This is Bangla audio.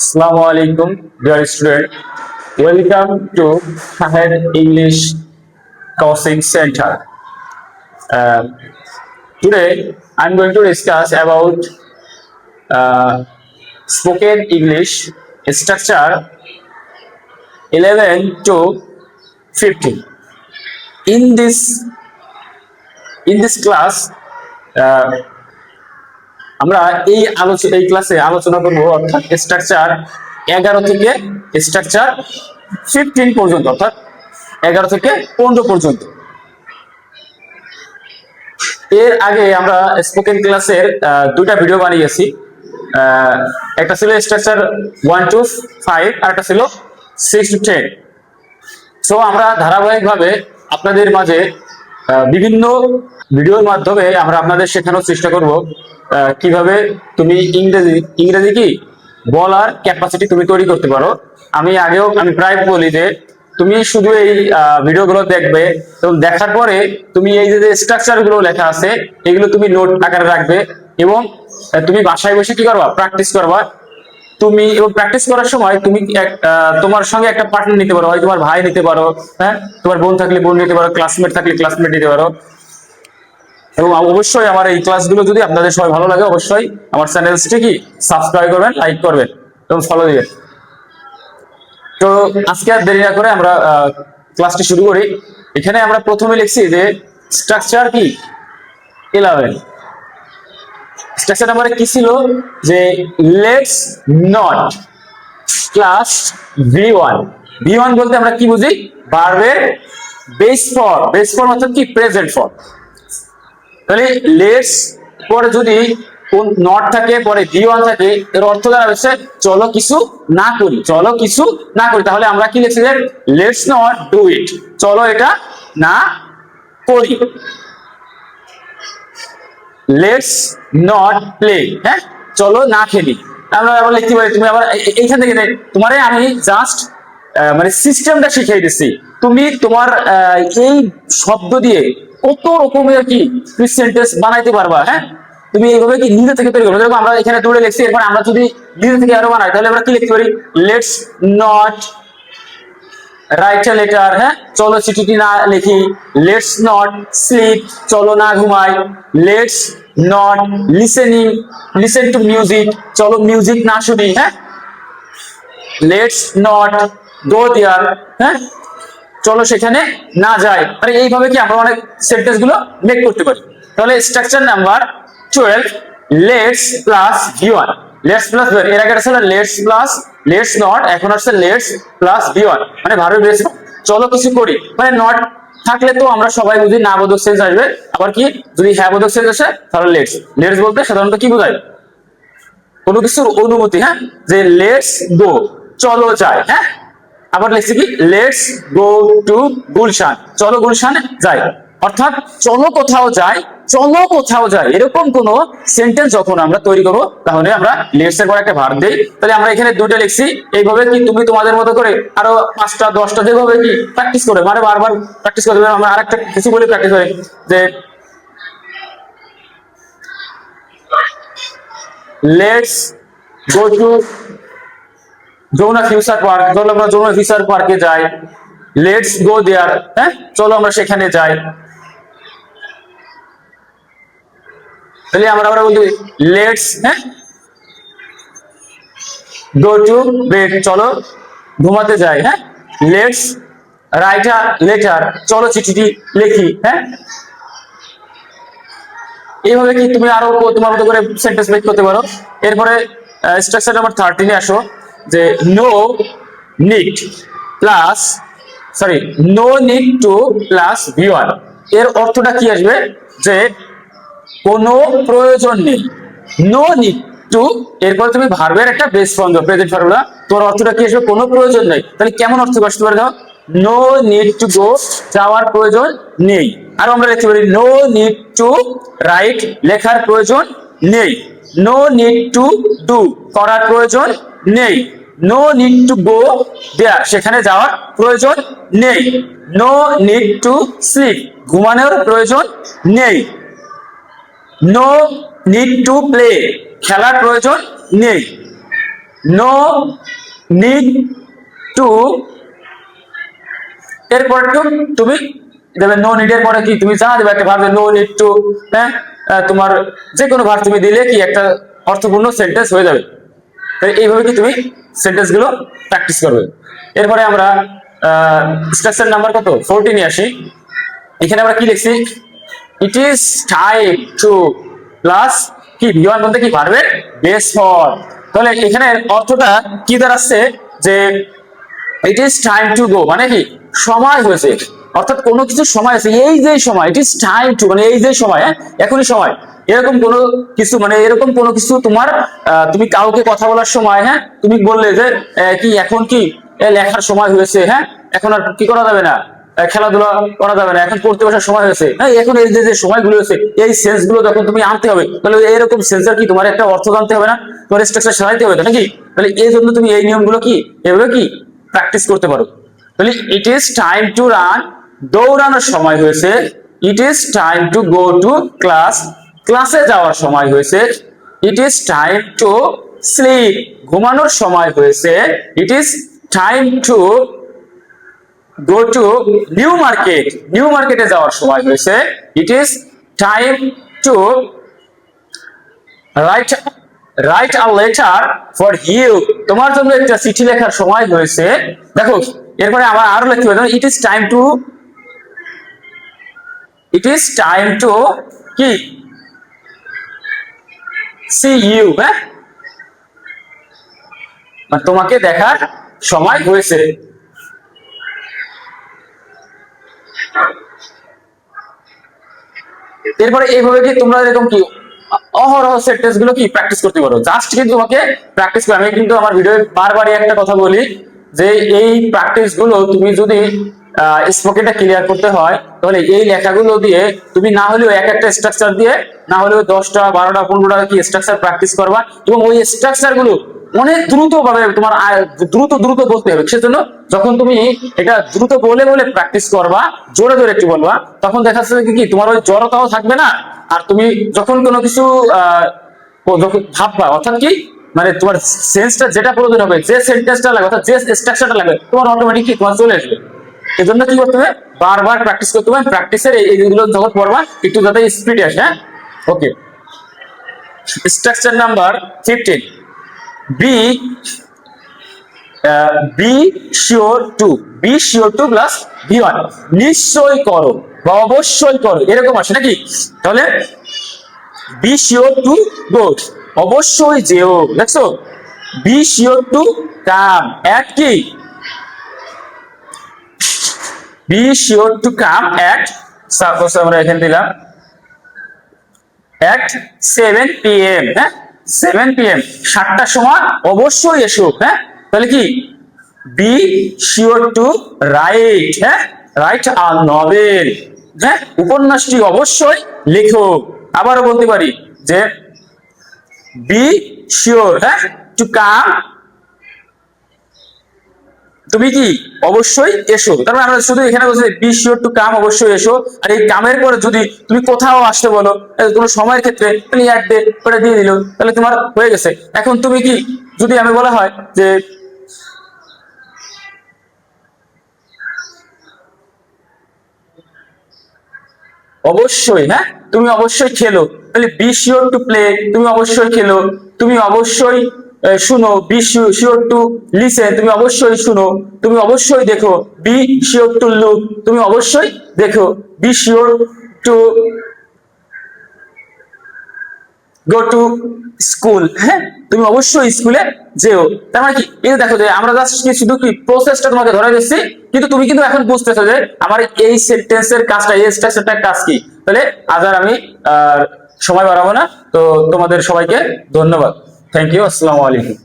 Assalamu alaikum, dear student. Welcome to Shahed English Coaching Center. Uh, Today, I'm going to discuss about spoken English structure 11 to 15. In this class, আমরা এই ক্লাসে আলোচনা করব অর্থাৎ স্ট্রাকচার 11 থেকে স্ট্রাকচার 15 পর্যন্ত, অর্থাৎ 11 থেকে 15 পর্যন্ত। এর আগে আমরা স্পোকেন ক্লাসের দুইটা ভিডিও বানিয়েছি। একটা ছিল স্ট্রাকচার 1 to 5 আর একটা ছিল 6 to 10। সো আমরা ধারাবাহিকভাবে আপনাদের মাঝে বিভিন্ন ভিডিওর মাধ্যমে আমরা আপনাদের শেখানোর চেষ্টা করব কিভাবে তুমি ইংরেজি কি বলার ক্যাপাসিটি তুমি তৈরি করতে পারো। আমি প্রায় বলি যে তুমি শুধু এই ভিডিওগুলো দেখবে এবং দেখার পরে তুমি এই যে স্ট্রাকচার গুলো লেখা আছে এগুলো তুমি নোট আকারে রাখবে এবং তুমি বাসায় বসে কি করবা, প্র্যাকটিস করবা। তুমি এবং প্র্যাকটিস করার সময় তুমি তোমার সঙ্গে একটা পার্টনার নিতে পারো, হয় তোমার ভাই নিতে পারো, হ্যাঁ, তোমার বোন থাকলে বোন নিতে পারো, ক্লাসমেট থাকলে ক্লাসমেট নিতে পারো। এবং অবশ্যই আমার এই ক্লাসগুলো যদি আপনাদের সবাই ভালো লাগে অবশ্যই আমার চ্যানেলটি কি সাবস্ক্রাইব করবেন, লাইক করবেন এবং ফলো দিবেন। তো আজকে আর দেরি না করে আমরা ক্লাসটি শুরু করি। এখানে আমরা প্রথমে লিখছি যে স্ট্রাকচার কি 11। স্ট্রাকচার নাম্বারে কি ছিল যে let's not class V1। V1 বলতে আমরা কি বুঝি, ভার্বের বেস ফর্ম অর্থাৎ কি প্রেজেন্ট ফর্ম। তাহলে লেটস পরে যদি কোন নট থাকে, পরে V1 থাকে, এর অর্থ দাঁড়াচ্ছে চলো কিছু না করি, চলো কিছু না করি। তাহলে আমরা কি লিখছি যে লেটস নট ডু ইট, চলো এটা না করি। লেটস নট প্লে, হ্যাঁ, চলো না খেলি। আমরা আবার লিখতে পারি, তুমি আবার এইখান থেকে তোমারে আমি জাস্ট মানে সিস্টেমটা শিখিয়ে দিচ্ছি, তুমি তোমার এই শব্দ দিয়ে কত রকমের কি তুমি সেন্টেন্স বানাইতে পারবা। হ্যাঁ, তুমি এইভাবে কি নিজে থেকে তৈরি করবে। দেখো আমরা এখানে দূরে লিখছি, এরপর আমরা যদি নিজে থেকে আরো বানাই তাহলে আমরা কি লিখতে পারি, let's not right a letter, হ্যাঁ, চলো চিঠিটি না লিখি। লেটস নট স্লিপ, চলো না ঘুমাই। Let's not listen to music, চলো মিউজিক না শুনি। হ্যাঁ, লেটস নট গো দেয়ার, হ্যাঁ, চলো সেখানে না যাই। মানে এইভাবে কি আমরা অনেক সেন্টেন্স গুলো মেক করতে পারি। তাহলে structure number 12 let's plus V1। Let's plus V1, এর আগে ছিল লেটস প্লাস লেটস নট, এখন আসছে লেটস প্লাস V1 মানে ভার্বের বেস ফর্ম। চলো কিছু করি, মানে নট থাকলে তো আমরা সবাই বুঝি না বোধক সেন্স আসবে। আবার কি যদি হ্যাঁ বোধক সেন্স আসে তাহলে লেটস বলতে সাধারণত কি বোঝায়, কোনো কিছুর অনুমতি। হ্যাঁ, যে লেটস গো চলো যাই। হ্যাঁ, আবার লিখছি কি লেটস গো টু গুলশান, চলো গুলশানে যাই। অর্থাৎ চলো কোথাও যাই এরকম কোন সেন্টেন্স যখন আমরা তৈরি করবো তাহলে আমরা লেটস এর পর একটা ভার্ব দেই। তাহলে আমরা এখানে দুটো লিখছি। এইভাবে কি তুমি তোমাদের মতো করে আরো 5টা 10টা যেভাবে কি প্র্যাকটিস করে মানে বারবার প্র্যাকটিস করবে। আমরা আরেকটা কিছু বলে প্র্যাকটিস করি যে let's go to Jamuna future park, চলো আমরা যমুনা ফিউচার পার্কে যাই। লেটস গো দেয়ার, হ্যাঁ, চলো আমরা সেখানে যাই। তাহলে আমরা বলতে লেটস, হ্যাঁ, গো টু বেড, চলো ঘুমাতে যাই। হ্যাঁ, লেটস রাইট আ লেটার, চলো চিঠিটি লিখি। হ্যাঁ, এইভাবে কি তুমি আরো তোমার মতো করে সেন্টেন্স মেক করতে পারো। এরপরে স্ট্রাকচার নাম্বার 13 আসো যে no need to plus V1। এর অর্থটা কি আসবে যে কোনো প্রয়োজন নেই। নো নিড টু, এরপর তুমি ভার্বের একটা বেস ফর্ম দাও, প্রেজেন্ট ফর্মুলা, তোর অর্থটা কি আসবে, কোনো প্রয়োজন নেই। তাহলে কেমন অর্থ আসতে পারে, দাও নো নিড টু গো, যাওয়ার প্রয়োজন নেই। আর আমরা লিখতে পারি নো নিড টু রাইট, লেখার প্রয়োজন নেই। নো নিড টু ডু, করার প্রয়োজন নেই। নো নিড টু গো দেয়ার, সেখানে যাওয়ার প্রয়োজন নেই। নো নিড টু স্লিপ, ঘুমানোর প্রয়োজন নেই। নো নিড টু প্লে, খেলার প্রয়োজন নেই। নো নিড টু, এরপরে তুমি দেবে নো নিডের পরে কি তুমি যা দেবে একটা ভার্ব, নো নিড টু, হ্যাঁ তোমার যে কোনো ভার্ব তুমি দিলে কি একটা অর্থপূর্ণ সেন্টেন্স হয়ে যাবে। তাই এইভাবে কি তুমি সেন্টেন্স গুলো প্র্যাকটিস করবে। এরপরে আমরা স্ট্রাকচার নাম্বার কত 14 এ আসি। এখানে আমরা কি লিখছি, ইট ইজ টাইম টু প্লাস কি V1 বলতে কি ভার্বের বেস ফর্ম। তাহলে এখানে অর্থটা কি দাঁড়াচ্ছে যে ইট ইজ টাইম টু গো মানে কি সময় হয়েছে, অর্থাৎ কোনো কিছু সময় আছে, এই যে সময়, ইট ইজ টাইম টু মানে এই যে সময়, হ্যাঁ এখনই সময়, এরকম কোনো কিছু মানে এরকম কোনো কিছু তোমার তুমি কাউকে কথা বলার সময়, হ্যাঁ তুমি বললে যে কি এখন কি লেখার সময় হয়েছে, হ্যাঁ এখন আর কি করা যাবে না, খেলাধুলা করা যাবে না, এখন পড়তে বসার সময় হয়েছে, হ্যাঁ এখন এই যে সময়গুলো হয়েছে এই সেন্স গুলো যখন তুমি আনতে হবে, তাহলে এরকম সেন্সর কি তোমার একটা অর্থ জানতে হবে না, তোমার স্ট্রাকচার সাজাইতে হবে নাকি। তাহলে এই জন্য তুমি এই নিয়মগুলো কি এভাবে কি প্র্যাকটিস করতে পারো। তাহলে it is time to run, দৌড়ানোর সময় হয়েছে, it is time to go to class, ক্লাসে যাওয়ার সময় হয়েছে, it is time to sleep, ঘুমানোর সময় হয়েছে, it is time to go to new market, new মার্কেটে যাওয়ার সময় হয়েছে, it is time to write write a letter for you, তোমার জন্য একটা চিঠি লেখার সময় হয়েছে। দেখো এরপরে আমার আরো লিখতে হবে, ইট is time two, it is time two কি সি ইউ, হ্যাঁ তোমাকে দেখার সময় হয়েছে। এরপরে এইভাবে কি তোমরা এরকম কি অহরহ সেন্টেন্স গুলো কি প্র্যাকটিস করতে পারো, জাস্ট কিন্তু তোমাকে প্র্যাকটিস করে। আমি কিন্তু আমার ভিডিও বারবারই একটা কথা বলি যে এই প্র্যাকটিস গুলো তুমি যদি স্পোকেনটা ক্লিয়ার করতে হয়, তাহলে এই লেখাগুলো দিয়ে তুমি না হলেও এক একটা স্ট্রাকচার দিয়ে না হলেও 10টা 12টা 15টা কি স্ট্রাকচার প্র্যাকটিস করবা, এবং ওই স্ট্রাকচার গুলো অনেক দ্রুত ভাবে তোমার দ্রুত দ্রুত বলতে হবে। সেজন্য যখন তুমি এটা দ্রুত বলে বলে প্র্যাকটিস করবা, জোরে জোরে একটু বলবা, তখন দেখা যাচ্ছে কি তোমার ওই জড়তাও থাকবে না। আর তুমি যখন কোনো কিছু যখন ভাববা, অর্থাৎ কি মানে তোমার সেন্সটা যেটা প্রয়োজন হবে, যে সেন্টেন্সটা লাগবে অর্থাৎ যে স্ট্রাকচারটা লাগবে, তোমার অটোমেটিক কি তোমার চলে আসবে। এজন্য কি করতে হবে, বারবার প্র্যাকটিস করতে হবে। প্র্যাকটিসের এইগুলো যখন পড়বা একটু যাতে স্পিড আসে, হ্যাঁ okay. Structure number 15, B B sure two, B sure two plus V1, নিশ্চয় করো বা অবশ্যই করো এরকম আসে নাকি। তাহলে বি শিওর টু গো, অবশ্যই যেও, দেখছো be sure to come at কি, be sure to come at, suppose আমরা এখানে দিলাম এট 7 PM, হ্যাঁ 7 PM 7টার সময় অবশ্যই এসো, হ্যাঁ তাহলে কি বি শিওর টু রাইট, হ্যাঁ রাইট আ নভেল, হ্যাঁ উপন্যাসটি অবশ্যই লেখো। আবারও বলতে পারি যে বি শিওর, হ্যাঁ টু কাম, তুমি কি অবশ্যই এসো। তারপরে আমরা শুধু এখানে বলছি বি শিওর টু কাম, অবশ্যই এসো। আর এই কামের পরে যদি তুমি কোথাও আসতে বলো কোনো সময়ের ক্ষেত্রে, তুমি এক ডে করে দিয়ে দিল, তাহলে তোমার হয়ে গেছে। এখন তুমি কি যদি আমি বলা হয় যে অবশ্যই, হ্যাঁ তুমি অবশ্যই খেলো, তাহলে বি শিওর টু প্লে, তুমি অবশ্যই খেলো, তুমি অবশ্যই শুনো, বি শিওর টু লিসেন, তুমি অবশ্যই শুনো, তুমি অবশ্যই দেখো, বি শিওর টু লুক, তুমি অবশ্যই দেখো, B sure two go to school, হ্যাঁ তুমি অবশ্যই স্কুলে যেও। তার মানে কি এই দেখো যে আমরা জাস্ট কি শুধু কি প্রসেসটা তোমাকে ধরে দিচ্ছি, কিন্তু তুমি কিন্তু এখন বুঝতেছো যে আমার এই সেন্টেন্সের কাজটা, এই স্ট্রাকচারটার কাজ কি। তাহলে আজ আর আমি সময় বাড়াবো না, তো তোমাদের সবাইকে ধন্যবাদ, থ্যাংক ইউ, আসসালামু আলাইকুম।